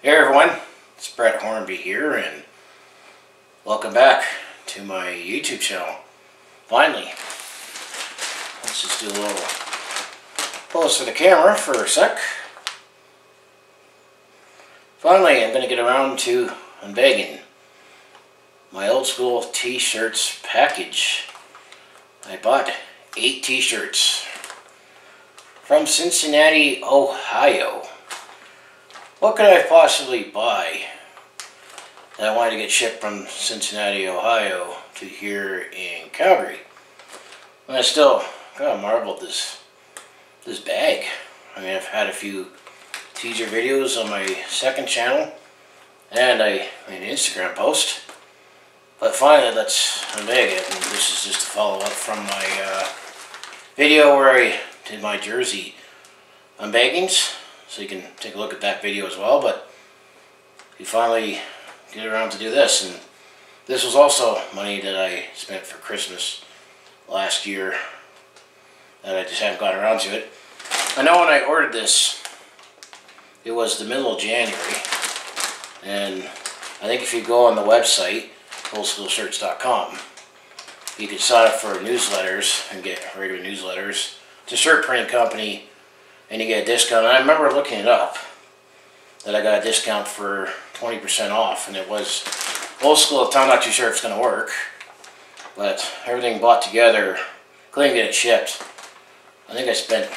Hey everyone, it's Brett Hornby here, and welcome back to my YouTube channel. Finally, let's just do a little pose for the camera for a sec. Finally, I'm going to get around to unbagging my old school t-shirts package. I bought 8 t-shirts from Cincinnati, Ohio. What could I possibly buy that I wanted to get shipped from Cincinnati, Ohio to here in Calgary? And I still kind of marvel at this bag. I mean, I've had a few teaser videos on my second channel, and I made an Instagram post. But finally, let's unbag it. And this is just a follow-up from my video where I did my jersey unbaggings. So you can take a look at that video as well. But you finally get around to do this. And this was also money that I spent for Christmas last year that I just haven't gotten around to it. I know when I ordered this, it was the middle of January. And I think if you go on the website, oldschoolshirts.com, you can sign up for newsletters and get regular newsletters. It's a shirt printing company, and you get a discount. And I remember looking it up, that I got a discount for 20% off, and it was old school. I'm not too sure if it's going to work, but everything bought together, couldn't get it shipped. I think I spent,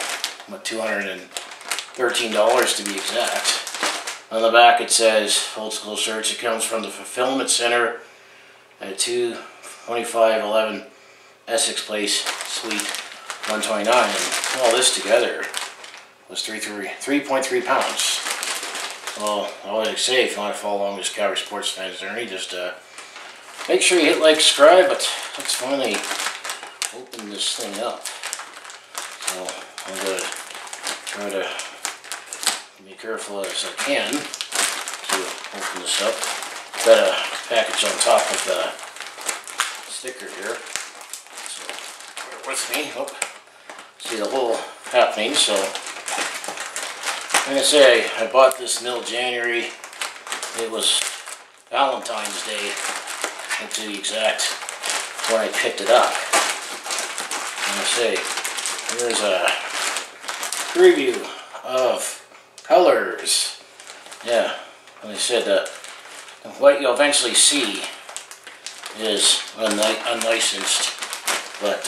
what, $213 to be exact. On the back it says, Old School Shirts. It comes from the Fulfillment Center at 22511 Essex Place, Suite 129. And all this together was 3.3 pounds. Well, I would say, if you want to follow along this Calgary sports fan's journey, just make sure you hit like, subscribe. But let's finally open this thing up. So I'm going to try to be careful as I can to open this up. Got a package on top of the sticker here. So bear with me. Oh, see the whole happening. So I'm going to say I bought this middle of January. It was Valentine's Day, to be exact, when I picked it up. I'm going to say, here's a preview of colors. Yeah, like I said, what you'll eventually see is unlicensed, but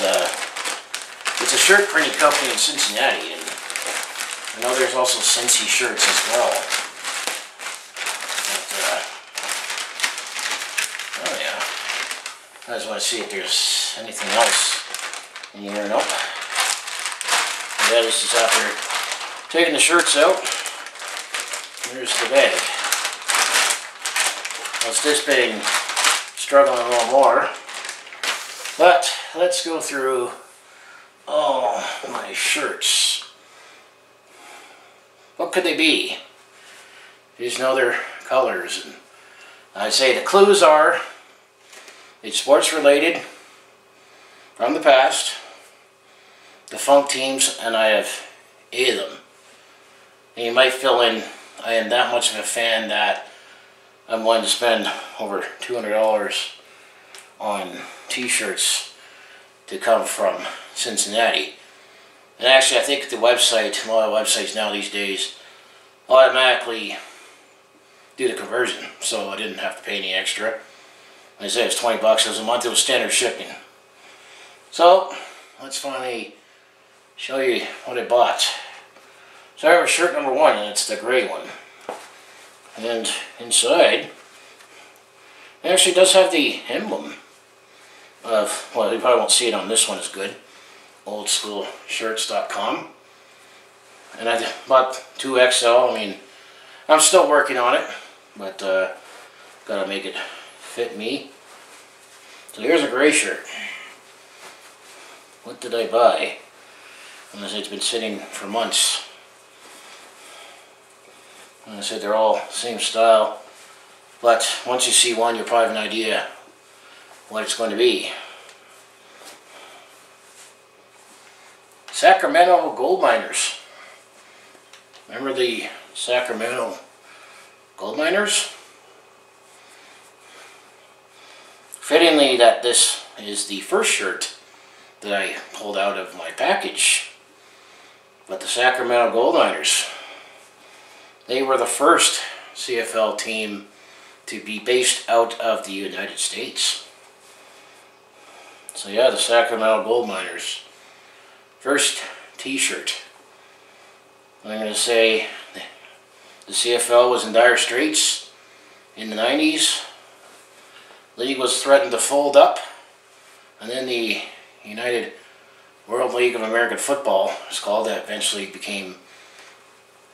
it's a shirt printing company in Cincinnati, and I know there's also Cincy shirts as well. But, oh yeah. I just want to see if there's anything else in here. Nope. Yeah, this is after taking the shirts out. Here's the bag. Well, it's this big, struggling a little more. But let's go through all my shirts. What could they be? You just know their colors. And I'd say the clues are it's sports related from the past, defunct teams, and I have 8 of them. And you might fill in, I am that much of a fan that I'm willing to spend over $200 on t-shirts to come from Cincinnati. And actually, I think the website, a lot of websites now these days, automatically do the conversion, so I didn't have to pay any extra. Like I said, it's $20. It was a month. It was standard shipping. So let's finally show you what I bought. So I have shirt number 1, and it's the gray one. And inside, it actually does have the emblem of, well, you probably won't see it on this one as good, oldschoolshirts.com. And I bought 2XL. I mean, I'm still working on it, but gotta make it fit me. So here's a gray shirt. What did I buy? Unless it's been sitting for months. And I said they're all same style, but once you see one, you'll probably have an idea what it's going to be. Sacramento Gold Miners. Remember the Sacramento gold miners. Fittingly that this is the first shirt that I pulled out of my package. But the Sacramento Gold Miners, they were the first CFL team to be based out of the United States. So yeah, the Sacramento Gold Miners. First t-shirt. I'm going to say the CFL was in dire straits in the 90s. League was threatened to fold up, and then the United World League of American Football, it's called, that eventually became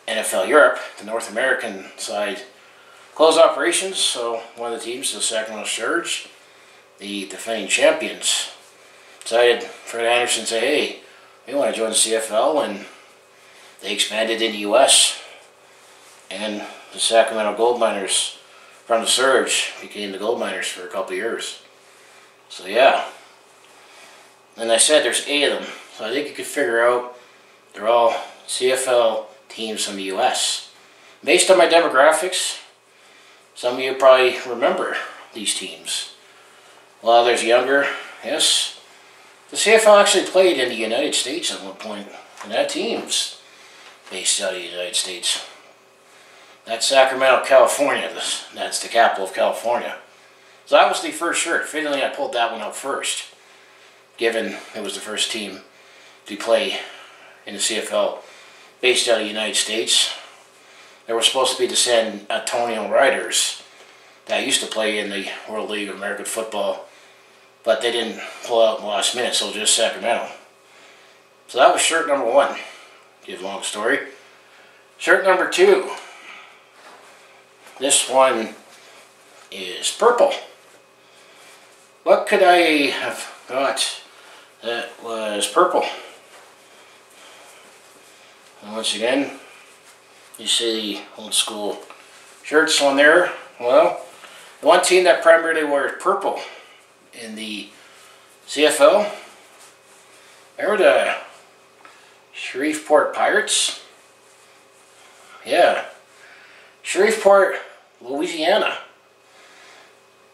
NFL Europe. The North American side closed operations, so one of the teams, the Sacramento Surge, the defending champions, decided, Fred Anderson said, hey, we want to join the CFL, and they expanded in the US, and the Sacramento Gold Miners from the Surge became the Gold Miners for a couple of years. So yeah. And I said there's 8 of them, so I think you could figure out they're all CFL teams from the US. Based on my demographics, some of you probably remember these teams. Well, there's younger, yes. The CFL actually played in the United States at one point, and had teams based out of the United States. That's Sacramento, California. That's the capital of California. So that was the first shirt. Fittingly, I pulled that one out first, given it was the first team to play in the CFL based out of the United States. They were supposed to be the San Antonio Riders that used to play in the World League of American Football, but they didn't pull out in the last minute, so just Sacramento. So that was shirt number 1. Give a long story. Shirt number 2. This one is purple. What could I have got that was purple? And once again, you see the old school shirts on there. Well, the one team that primarily wears purple in the CFL, they were the Shreveport Pirates. Yeah, Shreveport, Louisiana.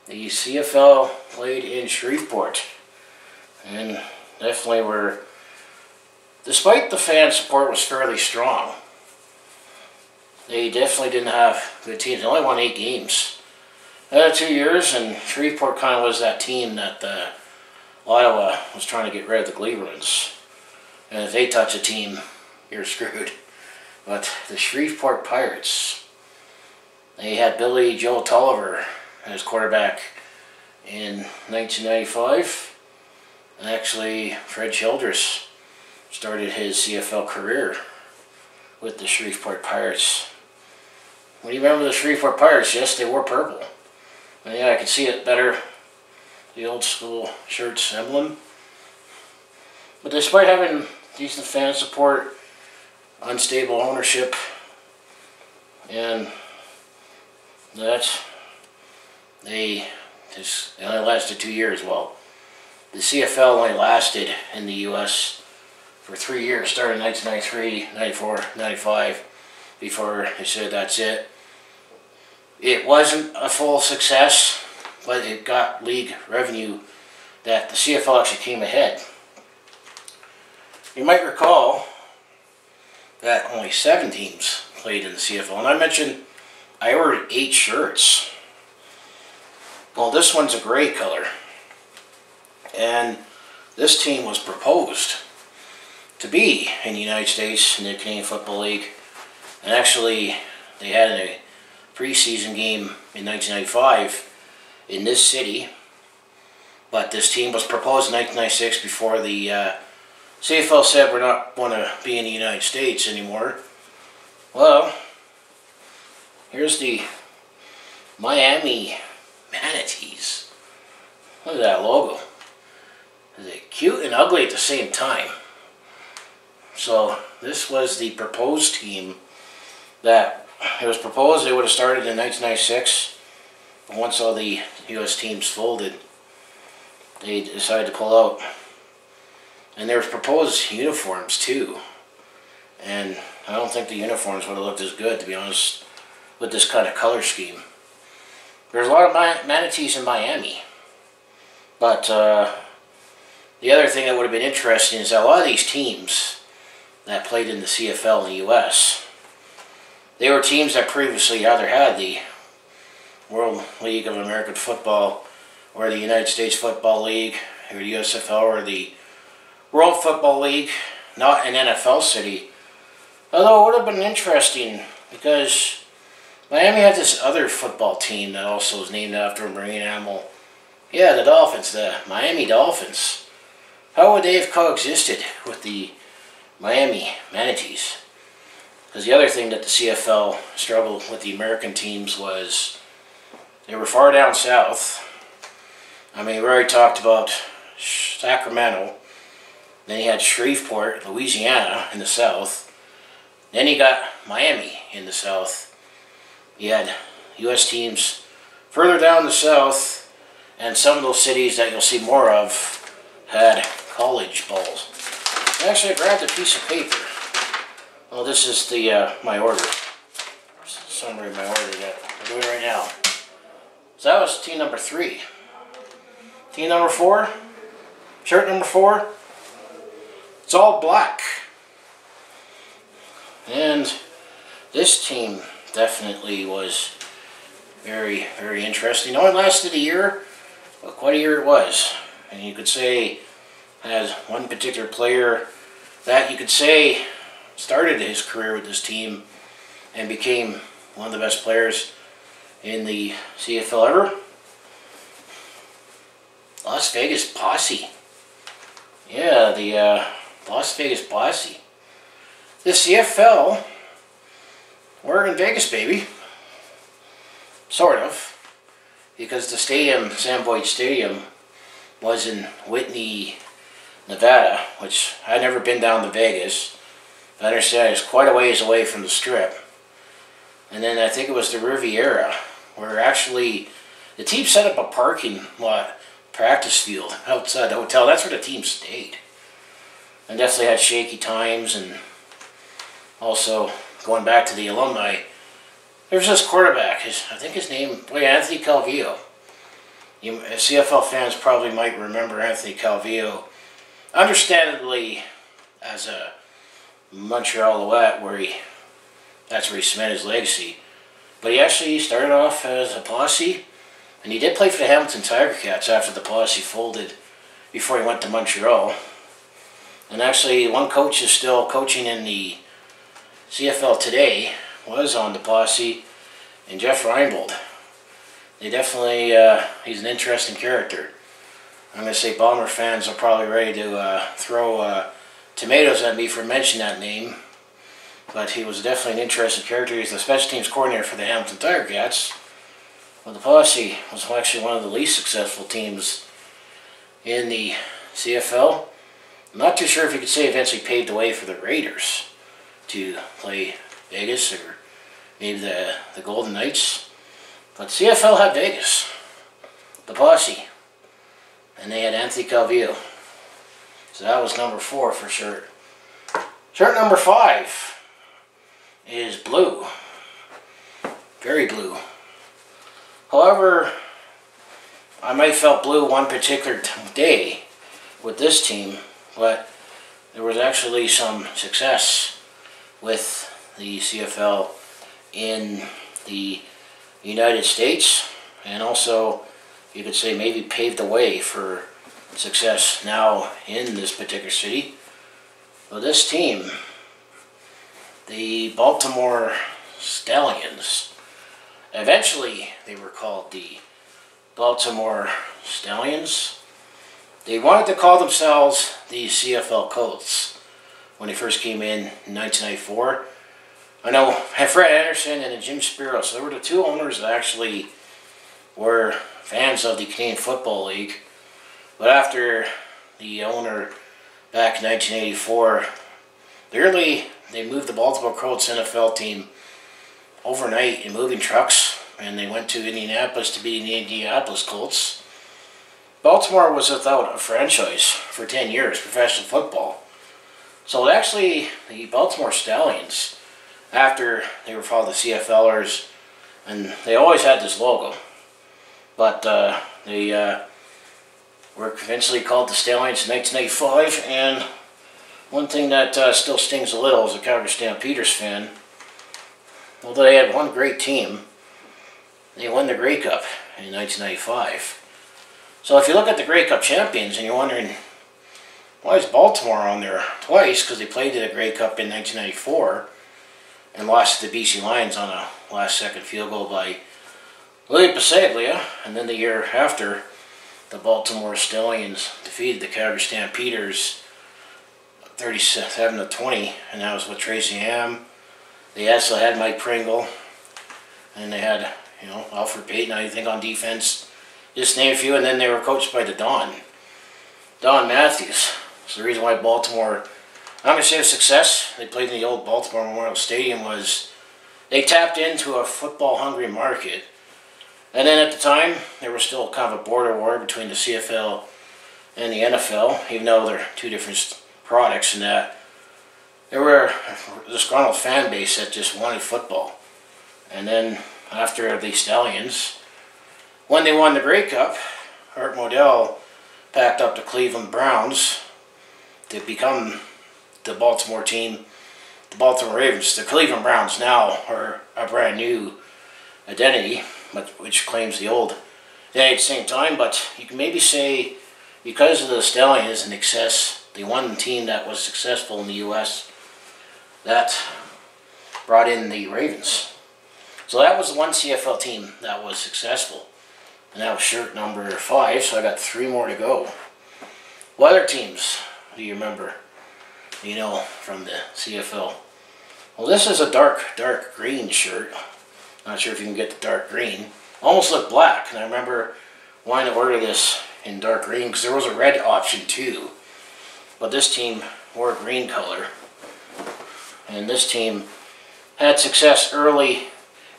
The CFL played in Shreveport, and definitely were, despite the fan support was fairly strong, they definitely didn't have good teams. They only won 8 games. Another 2 years, and Shreveport kind of was that team that Ottawa was trying to get rid of the Gleberans. And if they touch a team, you're screwed. But the Shreveport Pirates, they had Billy Joe Tolliver as quarterback in 1995. And actually, Fred Childress started his CFL career with the Shreveport Pirates. When you remember the Shreveport Pirates, yes, they wore purple. And yeah, I can see it better, the old school shirts emblem. But despite having decent fan support, unstable ownership, and that they only lasted 2 years. Well, the CFL only lasted in the US for 3 years, starting in 1993, 94, 95, before they said that's it. It wasn't a full success, but it got league revenue that the CFL actually came ahead. You might recall that only 7 teams played in the CFL, and I mentioned I ordered 8 shirts. Well, this one's a gray color, and this team was proposed to be in the United States in the Canadian Football League, and actually they had a preseason game in 1995 in this city, but this team was proposed in 1996 before the CFL said we're not going to be in the United States anymore. Well, here's the Miami Manatees. Look at that logo. Is it cute and ugly at the same time? So this was the proposed team that it was proposed they would have started in 1996. But once all the U.S. teams folded, they decided to pull out. And there was proposed uniforms too. And I don't think the uniforms would have looked as good, to be honest. with this kind of color scheme. There's a lot of manatees in Miami. But the other thing that would have been interesting is that a lot of these teams that played in the CFL in the U.S., they were teams that previously either had the World League of American Football or the United States Football League or the USFL or the World Football League, not an NFL city. Although it would have been interesting because Miami had this other football team that also was named after a marine animal. Yeah, the Dolphins, the Miami Dolphins. How would they have coexisted with the Miami Manatees? Because the other thing that the CFL struggled with the American teams was they were far down south. I mean, we already talked about Sacramento. Then you had Shreveport, Louisiana in the south. Then you got Miami in the south. You had U.S. teams further down the south, and some of those cities that you'll see more of had college balls. Actually, I grabbed a piece of paper. Well, this is the my order. Summary of my order that we're doing right now. So that was team number 3. Team number 4, shirt number 4, it's all black. And this team definitely was very, very interesting. It only lasted a year, but quite a year it was. And you could say has one particular player that you could say started his career with this team and became one of the best players in the CFL ever. Las Vegas Posse. Yeah, the Las Vegas Posse. The CFL, we're in Vegas, baby. Sort of. Because the stadium, Sam Boyd Stadium, was in Whitney, Nevada, which I'd never been down to Vegas. I understand it's quite a ways away from the Strip. And then I think it was the Riviera, where actually the team set up a parking lot, practice field outside the hotel. That's where the team stayed. And definitely had shaky times, and also going back to the alumni, there was this quarterback, I think his name, Anthony Calvillo. CFL fans probably might remember Anthony Calvillo, understandably as a Montreal Alouette, that's where he cemented his legacy. But he actually started off as a Posse, and he did play for the Hamilton Tiger Cats after the Posse folded before he went to Montreal. And actually, one coach is still coaching in the CFL today, was on the Posse, and Jeff Reinbold. They definitely, he's an interesting character. I'm going to say Bomber fans are probably ready to throw tomatoes at me for mentioning that name. But he was definitely an interesting character. He's the special teams coordinator for the Hamilton Tiger Cats. Well, the Posse was actually one of the least successful teams in the CFL. I'm not too sure if you could say eventually paved the way for the Raiders to play Vegas, or maybe the Golden Knights. But CFL had Vegas, the Posse, and they had Anthony Calvillo. So that was number 4 for sure. Shirt number 5 is blue. Very blue. However, I might have felt blue one particular day with this team, but there was actually some success with the CFL in the United States, and also you could say maybe paved the way for success now in this particular city. Well, this team, the Baltimore Stallions, eventually they were called the Baltimore Stallions. They wanted to call themselves the CFL Colts when they first came in 1994. I know Fred Anderson and Jim Spiro, so they were the 2 owners that actually were fans of the Canadian Football League. But after the owner back in 1984, they moved the Baltimore Colts NFL team overnight in moving trucks, and they went to Indianapolis to be the Indianapolis Colts. Baltimore was without a franchise for 10 years, professional football. So actually, the Baltimore Stallions, after they were called the CFLers, And they always had this logo. But they were eventually called the Stallions in 1985. And one thing that still stings a little as a Calgary Stampeders fan, although they had one great team, they won the Grey Cup in 1995. So if you look at the Grey Cup champions and you're wondering, why is Baltimore on there twice? Because they played in the Grey Cup in 1994 and lost to the BC Lions on a last-second field goal by Louis Pasaglia. And then the year after, the Baltimore Stallions defeated the Calgary Stampeders 37-20, and that was with Tracy Ham. They also had Mike Pringle, and they had, Alfred Payton, I think, on defense. Just name a few, and then they were coached by the Don Matthews. So the reason why Baltimore, I'm going to say a success, they played in the old Baltimore Memorial Stadium, was they tapped into a football-hungry market. And then at the time, there was still kind of a border war between the CFL and the NFL, even though they're two different products in that there were a disgruntled fan base that just wanted football. And then after the Stallions, when they won the Grey Cup, Art Modell packed up the Cleveland Browns to become the Baltimore team, the Baltimore Ravens. The Cleveland Browns now are a brand new identity, which claims the old day at the same time. But you can maybe say, because of the Stallions and excess, the one team that was successful in the U.S. that brought in the Ravens. So that was the one CFL team that was successful. And that was shirt number 5, so I got 3 more to go. What other teams do you remember, from the CFL? Well, this is a dark green shirt. Not sure if you can get the dark green. Almost looked black, and I remember wanting to order this in dark green because there was a red option too. But this team wore green color. And this team had success early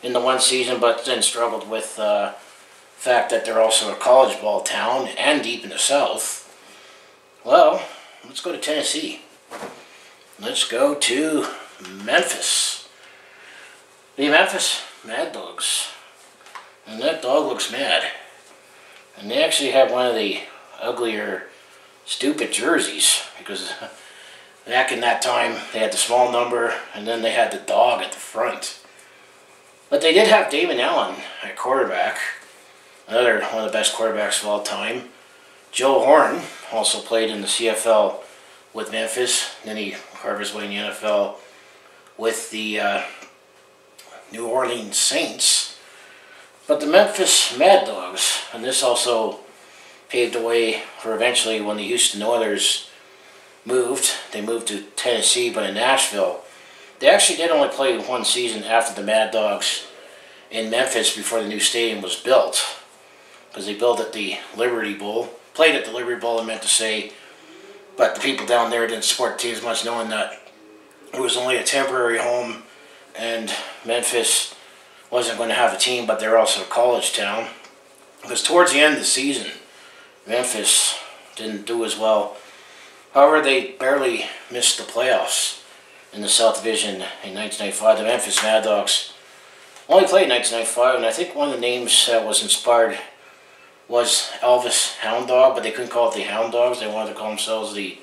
in the one season, but then struggled with the fact that they're also a college ball town and deep in the South. Well, let's go to Tennessee. Let's go to Memphis. The Memphis Mad Dogs. And that dog looks mad. And they actually have one of the uglier, stupid jerseys, because back in that time they had the small number and then they had the dog at the front. But they did have Damon Allen at quarterback, another one of the best quarterbacks of all time. Joe Horn also played in the CFL with Memphis, then he carved his way in the NFL with the New Orleans Saints. But the Memphis Mad Dogs, and this also paved the way for eventually when the Houston Oilers moved. They moved to Tennessee, but in Nashville. They actually did only play one season after the Mad Dogs in Memphis before the new stadium was built, because they built at the Liberty Bowl, played at the Liberty Bowl, I meant to say, but the people down there didn't support the team as much, knowing that it was only a temporary home and Memphis wasn't going to have a team, but they're also a college town. Because towards the end of the season, Memphis didn't do as well. However, they barely missed the playoffs in the South Division in 1995. The Memphis Mad Dogs only played in 1995, and I think one of the names that was inspired was Elvis Hound Dog, but they couldn't call it the Hound Dogs. They wanted to call themselves the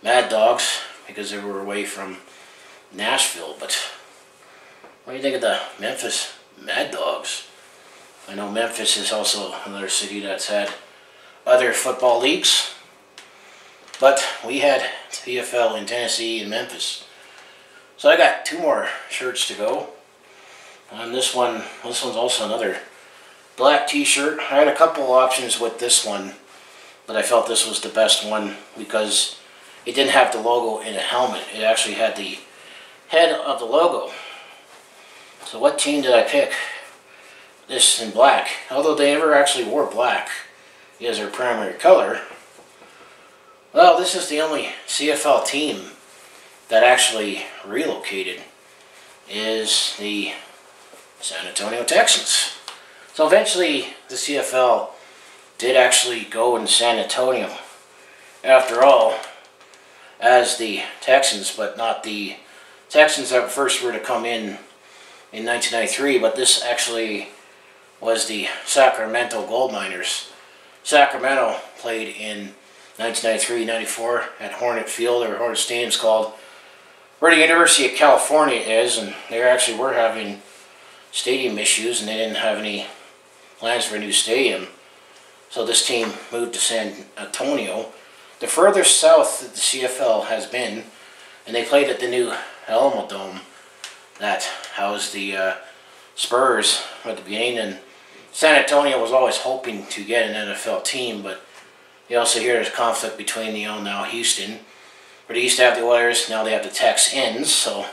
Mad Dogs because they were away from Nashville. But what do you think of the Memphis Mad Dogs? I know Memphis is also another city that's had other football leagues, but we had CFL in Tennessee and Memphis. So I got 2 more shirts to go. And this one's also another black t-shirt. I had a couple options with this one, but I felt this was the best one because it didn't have the logo in a helmet. It actually had the head of the logo. So what team did I pick? This in black. Although they never actually wore black as their primary color. Well, this is the only CFL team that actually relocated, is the San Antonio Texans. So eventually the CFL did actually go in San Antonio, after all, as the Texans, but not the Texans that first were to come in in 1993, but this actually was the Sacramento Gold Miners. Sacramento played in 1993-94 at Hornet Field, or Hornet Stadium's called, where the University of California is, and they actually were having stadium issues, and they didn't have any plans for a new stadium. So this team moved to San Antonio, the furthest south that the CFL has been, and they played at the new Alamo Dome that housed the Spurs at the beginning. And San Antonio was always hoping to get an NFL team, but you also hear there's conflict between now Houston, where they used to have the Oilers, now they have the Texans, so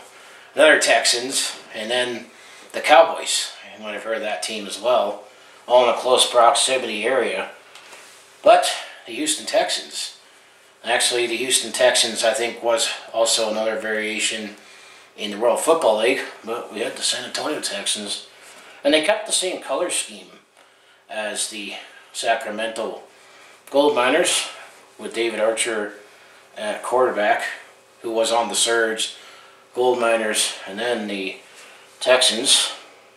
another Texans, and then the Cowboys. You might have heard of that team as well, all in a close proximity area. But the Houston Texans, actually the Houston Texans I think was also another variation in the World Football League, but we had the San Antonio Texans, and they kept the same color scheme as the Sacramento Gold Miners, with David Archer at quarterback, who was on the Surge, Gold Miners, and then the Texans.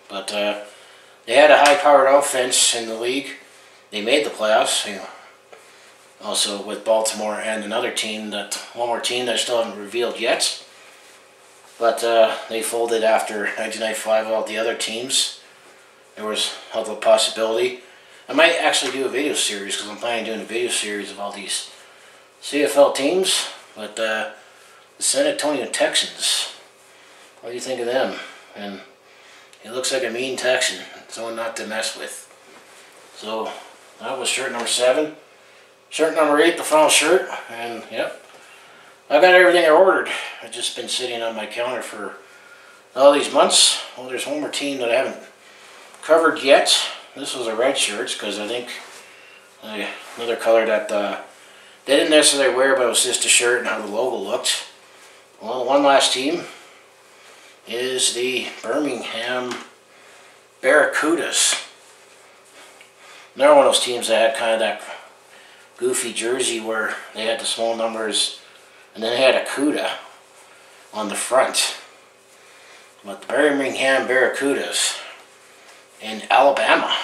But they had a high-powered offense in the league. They made the playoffs, also with Baltimore and another team, one more team that I still haven't revealed yet. But they folded after 1995, all the other teams. There was other possibility. I might actually do a video series, because I'm planning on doing a video series of all these CFL teams. But the San Antonio Texans, what do you think of them? And he looks like a mean Texan, someone not to mess with. So that was shirt number 7. Shirt number 8, the final shirt, and yep. I got everything I ordered. It's just been sitting on my counter for all these months. Well, there's one more team that I haven't covered yet. This was a red shirt, because I think another color that they didn't necessarily wear, but it was just a shirt and how the logo looked. Well, one last team is the Birmingham Barracudas. They're one of those teams that had kind of that goofy jersey where they had the small numbers, and then they had a CUDA on the front. But the Birmingham Barracudas in Alabama,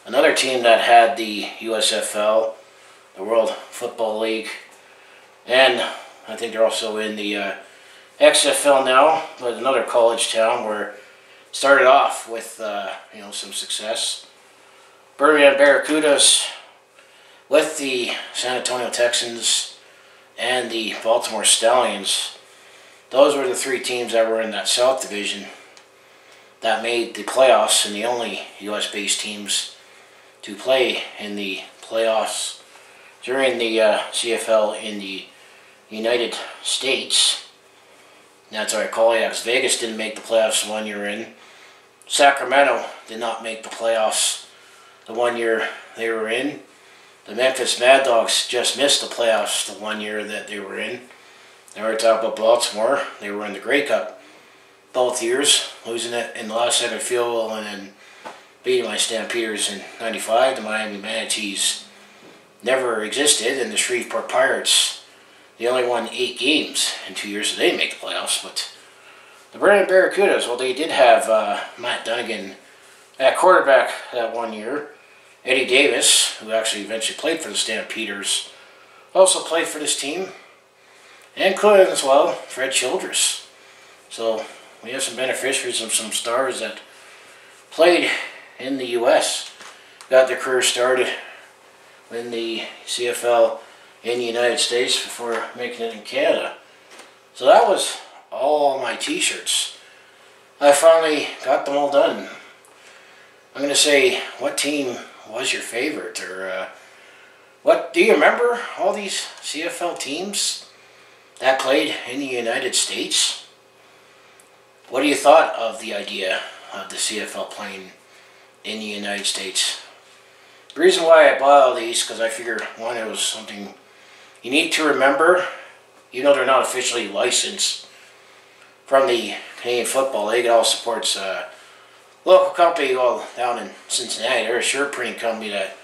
another team that had the USFL, the World Football League, and I think they're also in the XFL now, but another college town where it started off with some success. Birmingham Barracudas with the San Antonio Texans and the Baltimore Stallions. Those were the 3 teams that were in that South Division that made the playoffs, and the only U.S.-based teams to play in the playoffs during the CFL in the United States. That's what I call it, because Vegas didn't make the playoffs the 1 year in. Sacramento did not make the playoffs the 1 year they were in. The Memphis Mad Dogs just missed the playoffs the 1 year that they were in. Now we're talking about Baltimore. They were in the Grey Cup both years, losing it in the last second field goal and then beating my Stampeders in 95. The Miami Manatees never existed, and the Shreveport Pirates, they only won 8 games in 2 years, so they didn't make the playoffs. But the Birmingham Barracudas, well, they did have Matt Dunnigan at quarterback that 1 year. Eddie Davis, who actually eventually played for the Stampeders, also played for this team. And could as well, Fred Childress. So we have some beneficiaries of some stars that played in the U.S., got their career started in the CFL in the United States before making it in Canada. So that was all my t-shirts. I finally got them all done. I'm going to say, what team was your favorite? Or what do you remember all these CFL teams that played in the United States? What do you thought of the idea of the CFL playing in the United States? The reason why I bought all these, because I figured, one, it was something you need to remember, even though they're not officially licensed from the Canadian Football League. It all supports a local company down in Cincinnati. They're a shirt printing company that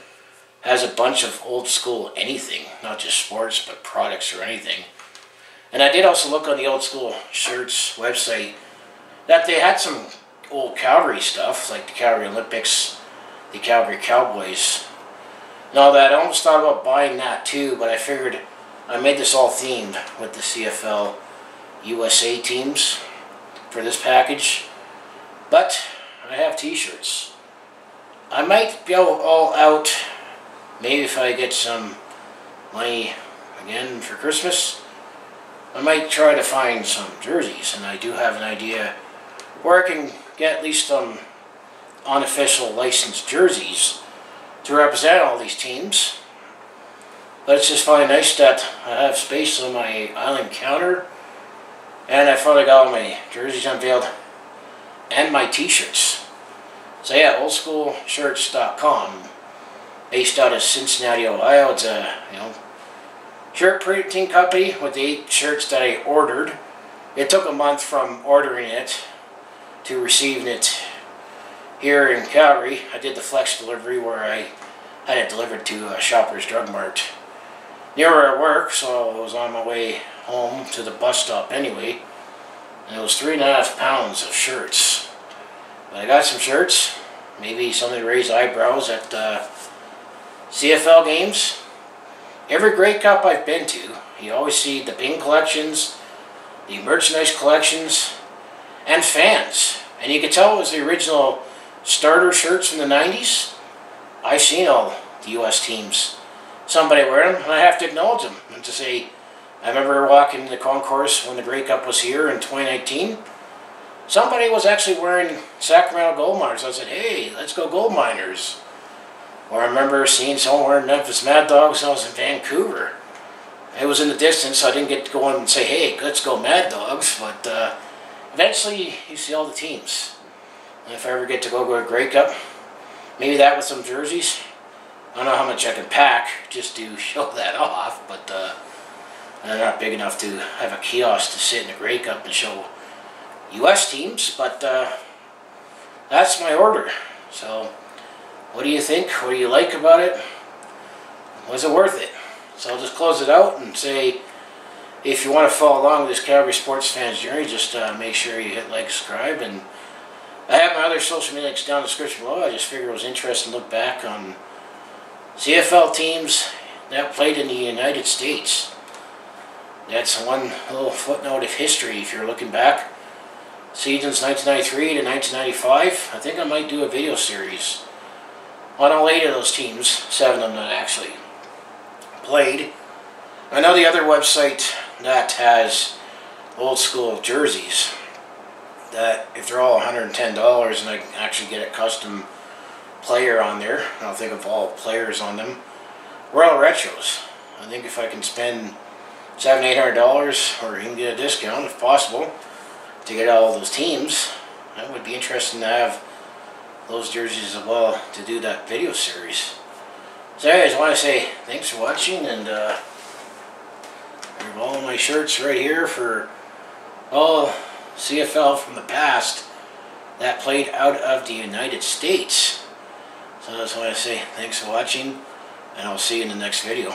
has a bunch of old school anything, not just sports, but products or anything. And I did also look on the Old School Shirts website, that they had some old Calgary stuff, like the Calgary Olympics, the Calgary Cowboys. Now that I almost thought about buying that too, but I figured I made this all themed with the CFL USA teams for this package. But I have t-shirts. I might go all out, maybe if I get some money again for Christmas. I might try to find some jerseys, and I do have an idea where I can get at least some unofficial licensed jerseys to represent all these teams. But it's just finally nice that I have space on my island counter, and I finally got all my jerseys unveiled and my t-shirts. So yeah, oldschoolshirts.com, based out of Cincinnati, Ohio. It's a shirt printing company with the 8 shirts that I ordered. It took a month from ordering it to receiving it here in Calgary. I did the flex delivery where I had it delivered to Shoppers Drug Mart near where I work, so I was on my way home to the bus stop anyway, and it was 3.5 pounds of shirts. But I got some shirts. Maybe somebody raised eyebrows at CFL games. Every Grey Cup I've been to, you always see the pin collections, the merchandise collections, and fans. And you can tell it was the original starter shirts from the 90s. I've seen all the US teams. Somebody wear them, and I have to acknowledge them. And to say, I remember walking the concourse when the Grey Cup was here in 2019. Somebody was actually wearing Sacramento Gold Miners. I said, hey, let's go Gold Miners. Or I remember seeing someone wearing Memphis Mad Dogs when I was in Vancouver. It was in the distance, so I didn't get to go in and say, hey, let's go Mad Dogs. But eventually, you see all the teams. And if I ever get to go to a Grey Cup, maybe that with some jerseys. I don't know how much I can pack just to show that off, but I'm not big enough to have a kiosk to sit in the Grey Cup and show US teams, but that's my order. So, what do you think? What do you like about it? Was it worth it? So I'll just close it out and say, if you want to follow along with this Calgary sports fans journey, just make sure you hit like, subscribe, and I have my other social media links down in the description below. I just figured it was interesting to look back on CFL teams that played in the United States. That's one little footnote of history if you're looking back. Seasons 1993 to 1995. I think I might do a video series on all 8 of those teams, 7 of them that actually played. I know the other website that has old school jerseys, that if they're all $110 and I can actually get a custom player on there, I'll think of all players on them, Royal Retros. I think if I can spend $700-800 or even get a discount if possible to get all those teams, that would be interesting to have those jerseys as well to do that video series. So anyways, I want to say thanks for watching, and I have all my shirts right here for all CFL from the past that played out of the United States. So I just want to say thanks for watching, and I'll see you in the next video.